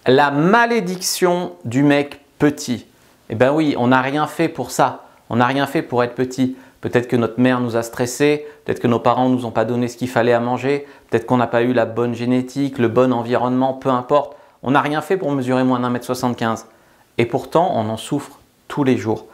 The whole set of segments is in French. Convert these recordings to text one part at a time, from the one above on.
La malédiction du mec petit. Eh bien oui, on n'a rien fait pour ça. On n'a rien fait pour être petit. Peut-être que notre mère nous a stressés, peut-être que nos parents ne nous ont pas donné ce qu'il fallait à manger, peut-être qu'on n'a pas eu la bonne génétique, le bon environnement, peu importe. On n'a rien fait pour mesurer moins d'1,75 m. Et pourtant, on en souffre tous les jours.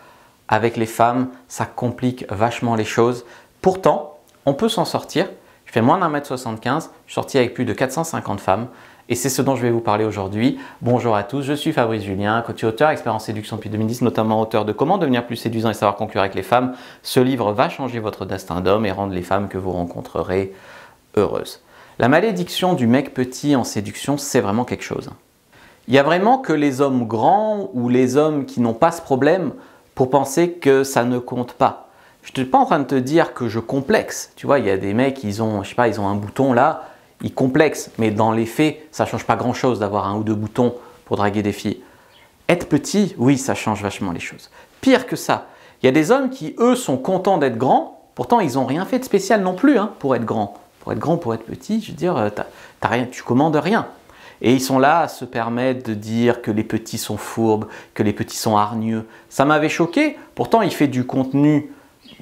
Avec les femmes, ça complique vachement les choses. Pourtant, on peut s'en sortir. Je fais moins d'1,75 m, je suis sorti avec plus de 450 femmes. Et c'est ce dont je vais vous parler aujourd'hui. Bonjour à tous, je suis Fabrice Julien, coach et auteur, expert en séduction depuis 2010, notamment auteur de Comment devenir plus séduisant et savoir conclure avec les femmes. Ce livre va changer votre destin d'homme et rendre les femmes que vous rencontrerez heureuses. La malédiction du mec petit en séduction, c'est vraiment quelque chose. Il n'y a vraiment que les hommes grands ou les hommes qui n'ont pas ce problème pour penser que ça ne compte pas. Je ne suis pas en train de te dire que je complexe. Tu vois, il y a des mecs, ils ont un bouton là, ils complexent, mais dans les faits, ça ne change pas grand-chose d'avoir un ou deux boutons pour draguer des filles. Être petit, oui, ça change vachement les choses. Pire que ça, il y a des hommes qui, eux, sont contents d'être grands, pourtant ils n'ont rien fait de spécial non plus pour être grand. Pour être grand, pour être petit, je veux dire, tu commandes rien. Et ils sont là à se permettre de dire que les petits sont fourbes, que les petits sont hargneux. Ça m'avait choqué, pourtant il fait du contenu.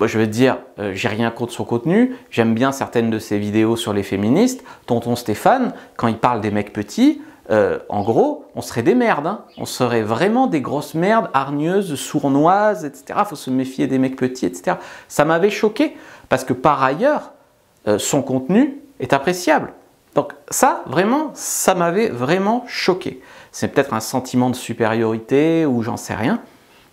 Je veux dire, j'ai rien contre son contenu, j'aime bien certaines de ses vidéos sur les féministes. Tonton Stéphane, quand il parle des mecs petits, en gros, on serait des merdes. Hein. On serait vraiment des grosses merdes, hargneuses, sournoises, etc. Il faut se méfier des mecs petits, etc. Ça m'avait choqué, parce que par ailleurs, son contenu est appréciable. Donc ça, vraiment, ça m'avait vraiment choqué. C'est peut-être un sentiment de supériorité ou j'en sais rien.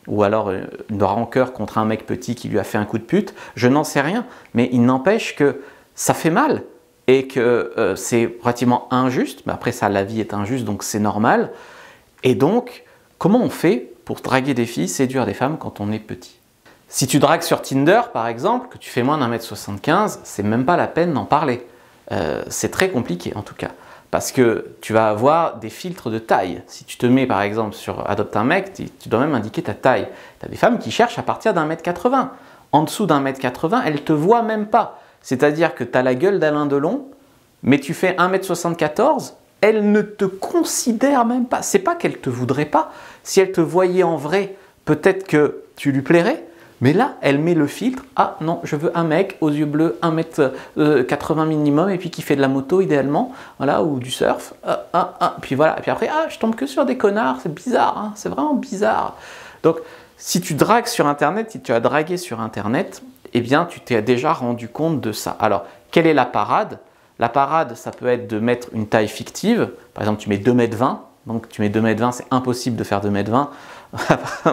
Ou alors une rancœur contre un mec petit qui lui a fait un coup de pute, je n'en sais rien, mais il n'empêche que ça fait mal et que c'est relativement injuste, mais après ça, la vie est injuste, donc c'est normal. Et donc, comment on fait pour draguer des filles, séduire des femmes quand on est petit? Si tu dragues sur Tinder, par exemple, que tu fais moins d'1,75 m, c'est même pas la peine d'en parler. C'est très compliqué en tout cas. Parce que tu vas avoir des filtres de taille. Si tu te mets par exemple sur Adopte un mec, tu dois même indiquer ta taille. Tu as des femmes qui cherchent à partir d'1,80 m. En dessous d'1,80 m, elles ne te voient même pas. C'est-à-dire que tu as la gueule d'Alain Delon, mais tu fais 1,74 m, elles ne te considèrent même pas. C'est pas qu'elles ne te voudraient pas. Si elles te voyaient en vrai, peut-être que tu lui plairais. Mais là, elle met le filtre, ah non, je veux un mec aux yeux bleus, 1,80 m minimum, et puis qui fait de la moto idéalement, voilà, ou du surf, puis voilà, et puis après, je tombe que sur des connards, c'est bizarre, hein, c'est vraiment bizarre. Donc, si tu dragues sur Internet, si tu as dragué sur Internet, eh bien, tu t'es déjà rendu compte de ça. Alors, quelle est la parade? La parade, ça peut être de mettre une taille fictive, par exemple, tu mets 2,20 m, donc tu mets 2,20 m, c'est impossible de faire 2,20 m.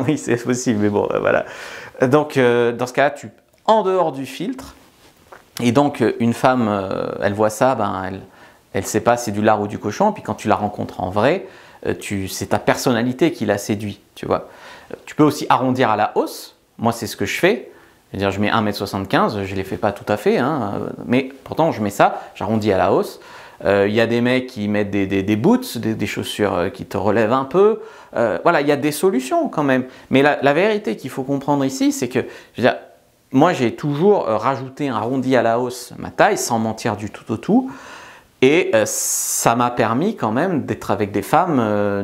Oui, c'est possible, mais bon, voilà. Donc, dans ce cas-là, en dehors du filtre, et donc une femme, elle voit ça, elle ne sait pas si c'est du lard ou du cochon, puis quand tu la rencontres en vrai, c'est ta personnalité qui la séduit, tu vois. Tu peux aussi arrondir à la hausse, moi c'est ce que je fais, c'est-à-dire je mets 1,75 m, je ne les fais pas tout à fait, hein, mais pourtant je mets ça, j'arrondis à la hausse. Il y a des mecs qui mettent des boots, des chaussures qui te relèvent un peu. Voilà, il y a des solutions quand même. Mais la vérité qu'il faut comprendre ici, c'est que, je veux dire, moi j'ai toujours rajouté un arrondi à la hausse ma taille, sans mentir du tout au tout. Et ça m'a permis quand même d'être avec des femmes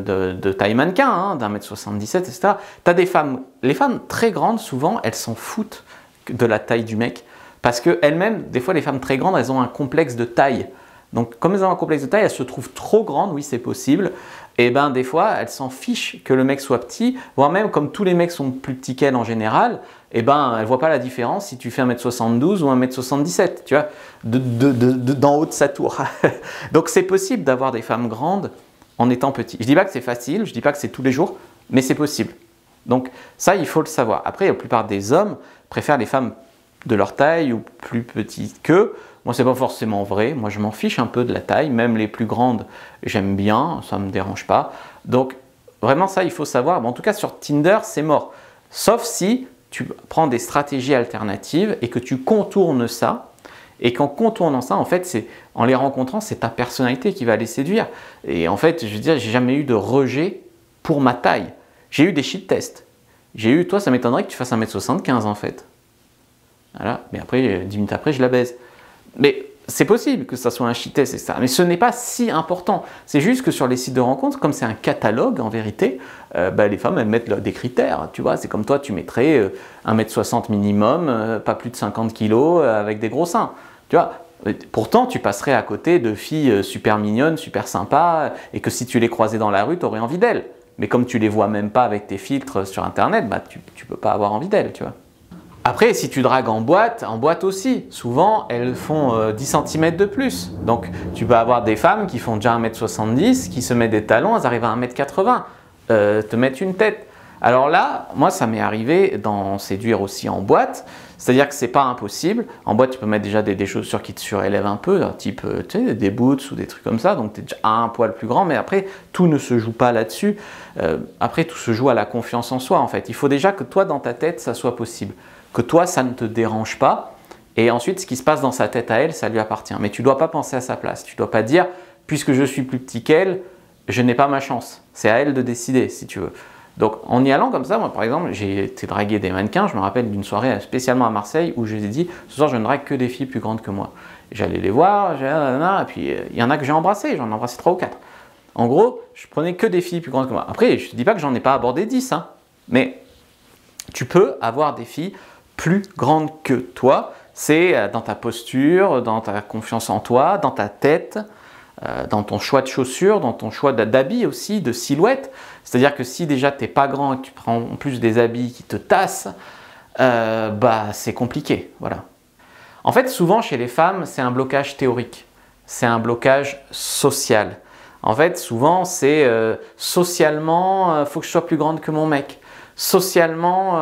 de taille mannequin, hein, d'1,77 m, etc. T'as des femmes, les femmes très grandes, souvent, elles s'en foutent de la taille du mec. Parce qu'elles-mêmes, des fois les femmes très grandes, elles ont un complexe de taille. Donc, comme elles ont un complexe de taille, elles se trouvent trop grandes, oui, c'est possible. Et bien, des fois, elles s'en fichent que le mec soit petit, voire même, comme tous les mecs sont plus petits qu'elles en général, et ben, elles ne voient pas la différence si tu fais 1,72 m ou 1,77 m, tu vois, d'en haut de sa tour. Donc, c'est possible d'avoir des femmes grandes en étant petit. Je ne dis pas que c'est facile, je ne dis pas que c'est tous les jours, mais c'est possible. Donc, ça, il faut le savoir. Après, la plupart des hommes préfèrent les femmes de leur taille ou plus petites qu'eux. Moi, c'est pas forcément vrai. Moi, je m'en fiche un peu de la taille. Même les plus grandes, j'aime bien. Ça me dérange pas. Donc, vraiment, ça, il faut savoir. En tout cas, sur Tinder, c'est mort. Sauf si tu prends des stratégies alternatives et que tu contournes ça. Et qu'en contournant ça, en fait, en les rencontrant, c'est ta personnalité qui va les séduire. Et en fait, je veux dire, j'ai jamais eu de rejet pour ma taille. J'ai eu des shit tests. Toi, ça m'étonnerait que tu fasses 1,75 m en fait. Voilà. Mais après, 10 minutes après, je la baise. Mais c'est possible que ça soit un shit test, etc. Mais ce n'est pas si important. C'est juste que sur les sites de rencontres, comme c'est un catalogue en vérité, les femmes elles mettent des critères. Tu vois, c'est comme toi, tu mettrais 1m60 minimum, pas plus de 50 kg, avec des gros seins. Tu vois, pourtant tu passerais à côté de filles super mignonnes, super sympas, et que si tu les croisais dans la rue, tu aurais envie d'elles. Mais comme tu les vois même pas avec tes filtres sur internet, tu peux pas avoir envie d'elles, tu vois. Après, si tu dragues en boîte aussi, souvent elles font 10 cm de plus. Donc tu peux avoir des femmes qui font déjà 1m70, qui se mettent des talons, elles arrivent à 1m80, te mettent une tête. Alors là, moi ça m'est arrivé d'en séduire aussi en boîte, c'est-à-dire que c'est pas impossible. En boîte, tu peux mettre déjà des chaussures qui te surélèvent un peu, type tu sais, des boots ou des trucs comme ça, donc tu es déjà un poil plus grand, mais après tout ne se joue pas là-dessus. Après tout se joue à la confiance en soi en fait. Il faut déjà que toi dans ta tête ça soit possible. Que toi, ça ne te dérange pas, et ensuite, ce qui se passe dans sa tête à elle, ça lui appartient. Mais tu ne dois pas penser à sa place. Tu ne dois pas dire, puisque je suis plus petit qu'elle, je n'ai pas ma chance. C'est à elle de décider, si tu veux. Donc, en y allant comme ça, moi, par exemple, j'ai été draguer des mannequins. Je me rappelle d'une soirée spécialement à Marseille où je les ai dit, ce soir, je ne drague que des filles plus grandes que moi. J'allais les voir, et puis il y en a que j'ai embrassé. J'en ai embrassé 3 ou 4. En gros, je prenais que des filles plus grandes que moi. Après, je ne te dis pas que j'en ai pas abordé 10, hein, mais tu peux avoir des filles plus grande que toi, c'est dans ta posture, dans ta confiance en toi, dans ta tête, dans ton choix de chaussures, dans ton choix d'habits aussi, de silhouette. C'est-à-dire que si déjà tu n'es pas grand et que tu prends en plus des habits qui te tassent, c'est compliqué. Voilà. En fait, souvent chez les femmes, c'est un blocage théorique, c'est un blocage social. En fait, souvent c'est socialement, faut que je sois plus grande que mon mec. Socialement,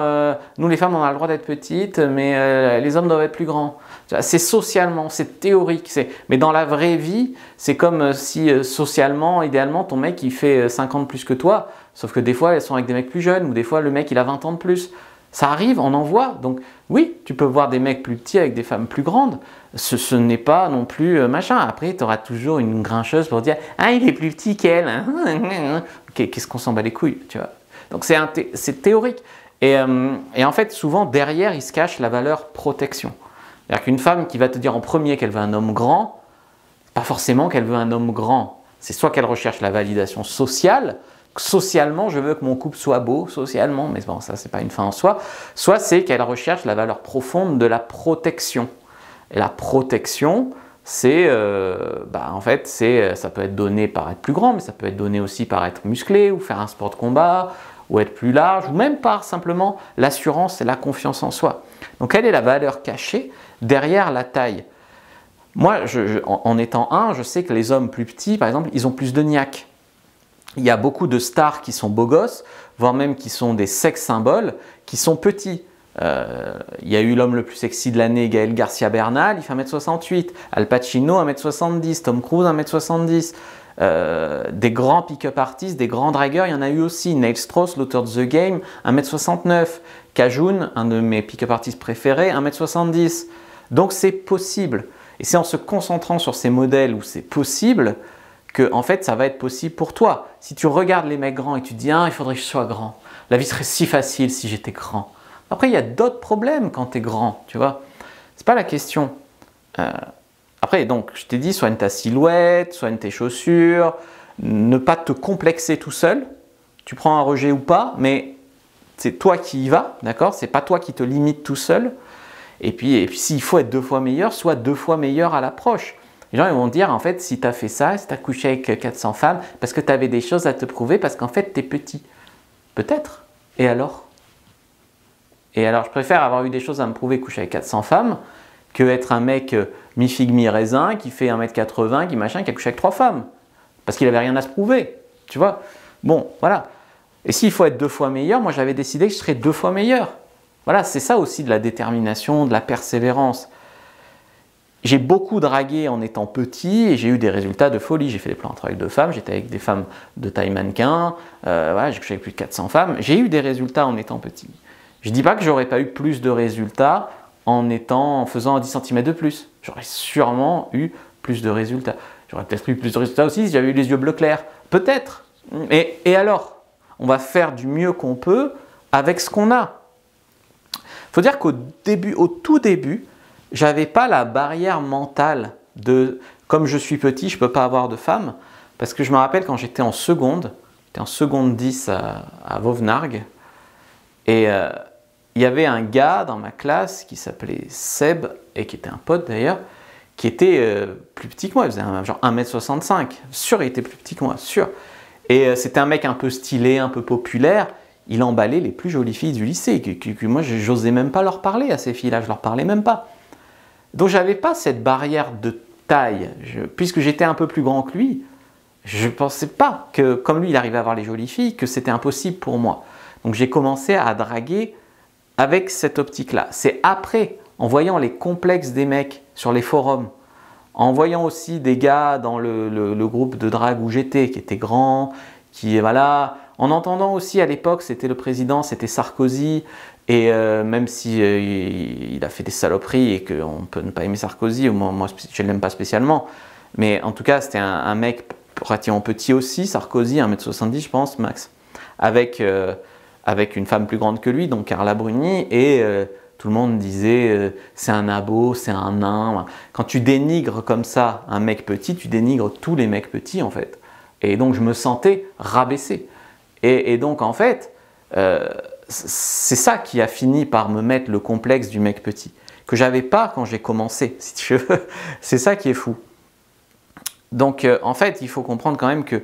nous les femmes on a le droit d'être petites, mais les hommes doivent être plus grands. C'est socialement, c'est théorique. Mais dans la vraie vie, c'est comme si socialement, idéalement, ton mec il fait 50 de plus que toi, sauf que des fois elles sont avec des mecs plus jeunes, ou des fois le mec il a 20 ans de plus. Ça arrive, on en voit. Donc oui, tu peux voir des mecs plus petits avec des femmes plus grandes. Ce n'est pas non plus machin. Après, tu auras toujours une grincheuse pour dire « Ah, il est plus petit qu'elle. Hein. » Qu'est-ce qu'on s'en bat les couilles, tu vois. Donc c'est théorique. Et en fait, souvent, derrière, il se cache la valeur protection. C'est-à-dire qu'une femme qui va te dire en premier qu'elle veut un homme grand, pas forcément qu'elle veut un homme grand. C'est soit qu'elle recherche la validation sociale, socialement, je veux que mon couple soit beau, socialement, mais bon, ça, c'est pas une fin en soi. Soit c'est qu'elle recherche la valeur profonde de la protection. Et la protection, c'est, en fait, ça peut être donné par être plus grand, mais ça peut être donné aussi par être musclé, ou faire un sport de combat, ou être plus large, ou même par simplement l'assurance et la confiance en soi. Donc, quelle est la valeur cachée derrière la taille? Moi, en étant je sais que les hommes plus petits, par exemple, ils ont plus de niaque. Il y a beaucoup de stars qui sont beaux gosses, voire même qui sont des sex symboles, qui sont petits. Il y a eu l'homme le plus sexy de l'année, Gaël Garcia Bernal, il fait 1m68. Al Pacino, 1m70. Tom Cruise, 1m70. Des grands pick-up artistes, des grands dragueurs, il y en a eu aussi. Neil Strauss, l'auteur de The Game, 1m69. Kajun, un de mes pick-up artistes préférés, 1m70. Donc c'est possible. Et c'est en se concentrant sur ces modèles où c'est possible que en fait ça va être possible pour toi. Si tu regardes les mecs grands et tu te dis il faudrait que je sois grand. La vie serait si facile si j'étais grand. Après il y a d'autres problèmes quand tu es grand, tu vois. C'est pas la question. Après donc je t'ai dit soigne ta silhouette, soigne tes chaussures, ne pas te complexer tout seul. Tu prends un rejet ou pas, mais c'est toi qui y vas, d'accord? C'est pas toi qui te limite tout seul. Et puis s'il faut être 2 fois meilleur, sois 2 fois meilleur à l'approche. Les gens ils vont dire en fait si tu as fait ça, si tu as couché avec 400 femmes, parce que tu avais des choses à te prouver, parce qu'en fait tu es petit. Peut-être. Et alors? Et alors je préfère avoir eu des choses à me prouver, coucher avec 400 femmes, que être un mec mi-figue mi-raisin, qui fait 1m80, qui machin, qui a couché avec 3 femmes. Parce qu'il n'avait rien à se prouver. Tu vois? Bon, voilà. Et s'il faut être 2 fois meilleur, moi j'avais décidé que je serais 2 fois meilleur. Voilà, c'est ça aussi de la détermination, de la persévérance. J'ai beaucoup dragué en étant petit et j'ai eu des résultats de folie. J'ai fait des plans entre avec 2 femmes, j'étais avec des femmes de taille mannequin, voilà, j'ai couché avec plus de 400 femmes. J'ai eu des résultats en étant petit. Je ne dis pas que j'aurais pas eu plus de résultats en faisant 10 cm de plus. J'aurais sûrement eu plus de résultats. J'aurais peut-être eu plus de résultats aussi si j'avais eu les yeux bleu clair. Peut-être. Et alors? On va faire du mieux qu'on peut avec ce qu'on a. Il faut dire qu'au tout début, j'avais pas la barrière mentale comme je suis petit, je ne peux pas avoir de femme. Parce que je me rappelle quand j'étais en seconde 10 à Vauvenargues, et il y avait un gars dans ma classe qui s'appelait Seb, et qui était un pote d'ailleurs, qui était plus petit que moi, il faisait genre 1m65, sûr il était plus petit que moi, sûr. Et c'était un mec un peu stylé, un peu populaire, il emballait les plus jolies filles du lycée, que moi j'osais même pas leur parler à ces filles-là, je leur parlais même pas. Donc j'avais pas cette barrière de taille, puisque j'étais un peu plus grand que lui, je pensais pas que, comme lui il arrivait à avoir les jolies filles, que c'était impossible pour moi. Donc j'ai commencé à draguer avec cette optique-là. C'est après, en voyant les complexes des mecs sur les forums, en voyant aussi des gars dans le groupe de drague où j'étais, qui étaient grands, qui, voilà, en entendant aussi à l'époque, c'était le président, c'était Sarkozy, et même si il a fait des saloperies et qu'on peut ne pas aimer Sarkozy, moi je ne l'aime pas spécialement, mais en tout cas c'était un mec relativement petit aussi, Sarkozy, 1m70 je pense, max, avec une femme plus grande que lui, donc Carla Bruni, et tout le monde disait c'est un abo, c'est un nain. Quand tu dénigres comme ça un mec petit, tu dénigres tous les mecs petits en fait. Et donc je me sentais rabaissé. Et donc en fait, c'est ça qui a fini par me mettre le complexe du mec petit, que j'avais pas quand j'ai commencé, si tu veux. C'est ça qui est fou. Donc en fait, il faut comprendre quand même que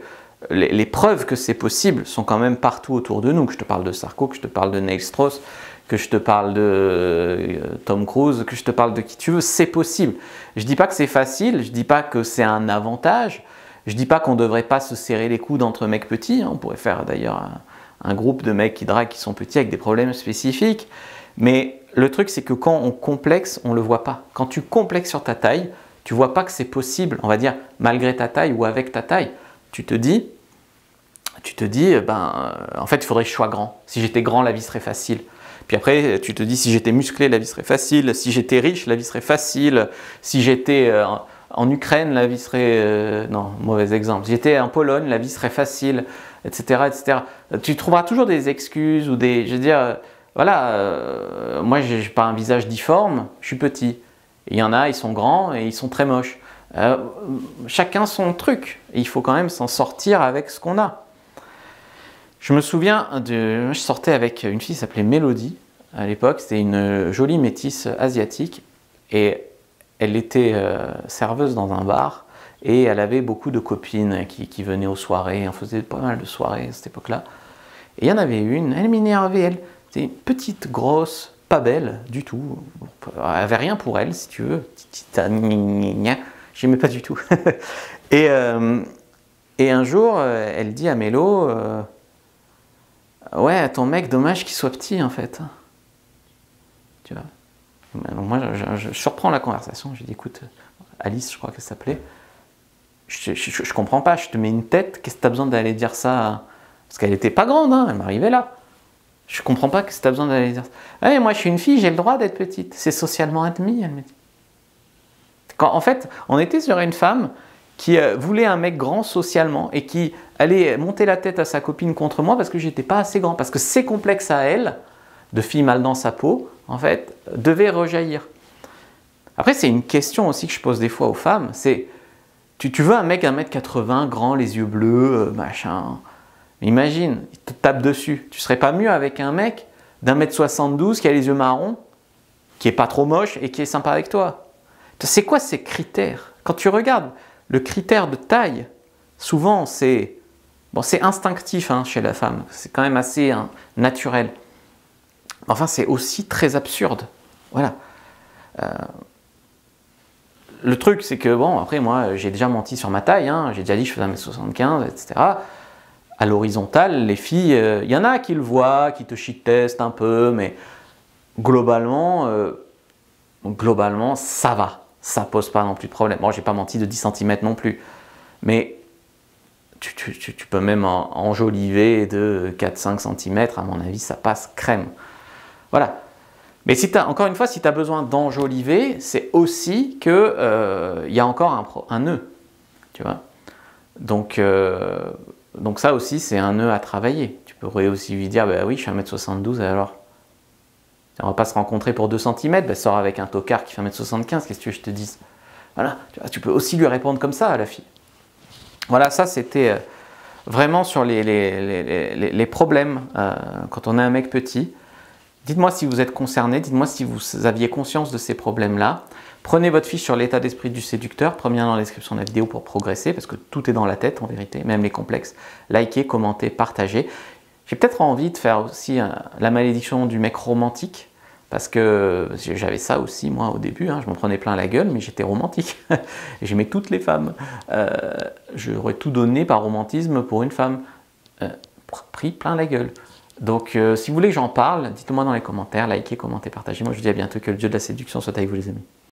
les preuves que c'est possible sont quand même partout autour de nous. Que je te parle de Sarko, que je te parle de Neil Strauss, que je te parle de Tom Cruise, que je te parle de qui tu veux, c'est possible. Je ne dis pas que c'est facile, je ne dis pas que c'est un avantage, je ne dis pas qu'on ne devrait pas se serrer les coudes entre mecs petits. On pourrait faire d'ailleurs un groupe de mecs qui draguent qui sont petits avec des problèmes spécifiques. Mais le truc, c'est que quand on complexe, on ne le voit pas. Quand tu complexes sur ta taille, tu ne vois pas que c'est possible, on va dire, malgré ta taille ou avec ta taille. Tu te dis, en fait, il faudrait que je sois grand. Si j'étais grand, la vie serait facile. Puis après, tu te dis, si j'étais musclé, la vie serait facile. Si j'étais riche, la vie serait facile. Si j'étais en Ukraine, la vie serait... non, mauvais exemple. Si j'étais en Pologne, la vie serait facile, etc., etc. Tu trouveras toujours des excuses ou des... Je veux dire, voilà, moi, je n'ai pas un visage difforme, je suis petit. Il y en a, ils sont grands et ils sont très moches. Chacun son truc. Et il faut quand même s'en sortir avec ce qu'on a. Je me souviens, je sortais avec une fille qui s'appelait Mélodie. À l'époque, c'était une jolie métisse asiatique. Et elle était serveuse dans un bar. Et elle avait beaucoup de copines qui venaient aux soirées. On faisait pas mal de soirées à cette époque-là. Et il y en avait une, elle m'énervait, elle. C'était une petite, grosse, pas belle du tout. Elle n'avait rien pour elle, si tu veux. J'aimais pas du tout. et un jour, elle dit à Mélo, ouais, ton mec, dommage qu'il soit petit en fait. Tu vois. Donc moi, je surprends la conversation. Je dis, écoute, Alice, je crois qu'elle s'appelait. Je comprends pas. Je te mets une tête. Qu'est-ce que tu as besoin d'aller dire ça? Parce qu'elle n'était pas grande, hein, elle m'arrivait là. Je comprends pas qu'est-ce que tu as besoin d'aller dire ça. Ouais, moi, je suis une fille, j'ai le droit d'être petite. C'est socialement admis, elle me dit. En fait, on était sur une femme qui voulait un mec grand socialement et qui allait monter la tête à sa copine contre moi parce que j'étais pas assez grand. Parce que ses complexes à elle, de fille mal dans sa peau, en fait, devaient rejaillir. Après, c'est une question aussi que je pose des fois aux femmes. C'est, tu veux un mec 1m80, grand, les yeux bleus, machin. Imagine, il te tape dessus. Tu serais pas mieux avec un mec d'1m72 qui a les yeux marrons, qui est pas trop moche et qui est sympa avec toi? C'est quoi ces critères? Quand tu regardes le critère de taille, souvent c'est instinctif chez la femme, c'est quand même assez naturel. Enfin, c'est aussi très absurde. Voilà. Le truc, c'est que, bon, après, moi, j'ai déjà menti sur ma taille, j'ai déjà dit que je faisais 1m75, etc. À l'horizontale, les filles, il y en a qui le voient, qui te shit-testent un peu, mais globalement, ça va. Ça pose pas non plus de problème. Bon, j'ai pas menti de 10 cm non plus, mais tu peux même enjoliver de 4-5 cm, à mon avis, ça passe crème. Voilà. Mais si encore une fois, si tu as besoin d'enjoliver, c'est aussi que y a encore un nœud, tu vois. Donc ça aussi, c'est un nœud à travailler. Tu pourrais aussi lui dire, bah oui, je suis 1m72, alors on va pas se rencontrer pour 2 cm, bah, sors avec un tocard qui fait 1m75, qu'est-ce que tu veux que je te dise? Voilà, tu peux aussi lui répondre comme ça à la fille. Voilà, ça c'était vraiment sur les problèmes quand on a un mec petit. Dites-moi si vous êtes concerné, dites-moi si vous aviez conscience de ces problèmes-là. Prenez votre fiche sur l'état d'esprit du séducteur, prenez bien dans la description de la vidéo pour progresser, parce que tout est dans la tête en vérité, même les complexes. Likez, commentez, partagez. J'ai peut-être envie de faire aussi la malédiction du mec romantique, parce que j'avais ça aussi moi au début, hein, je m'en prenais plein la gueule, mais j'étais romantique. J'aimais toutes les femmes. J'aurais tout donné par romantisme pour une femme. Pris plein la gueule. Donc si vous voulez que j'en parle, dites-moi dans les commentaires, likez, commentez, partagez. Moi je vous dis à bientôt, que le dieu de la séduction soit avec vous les amis.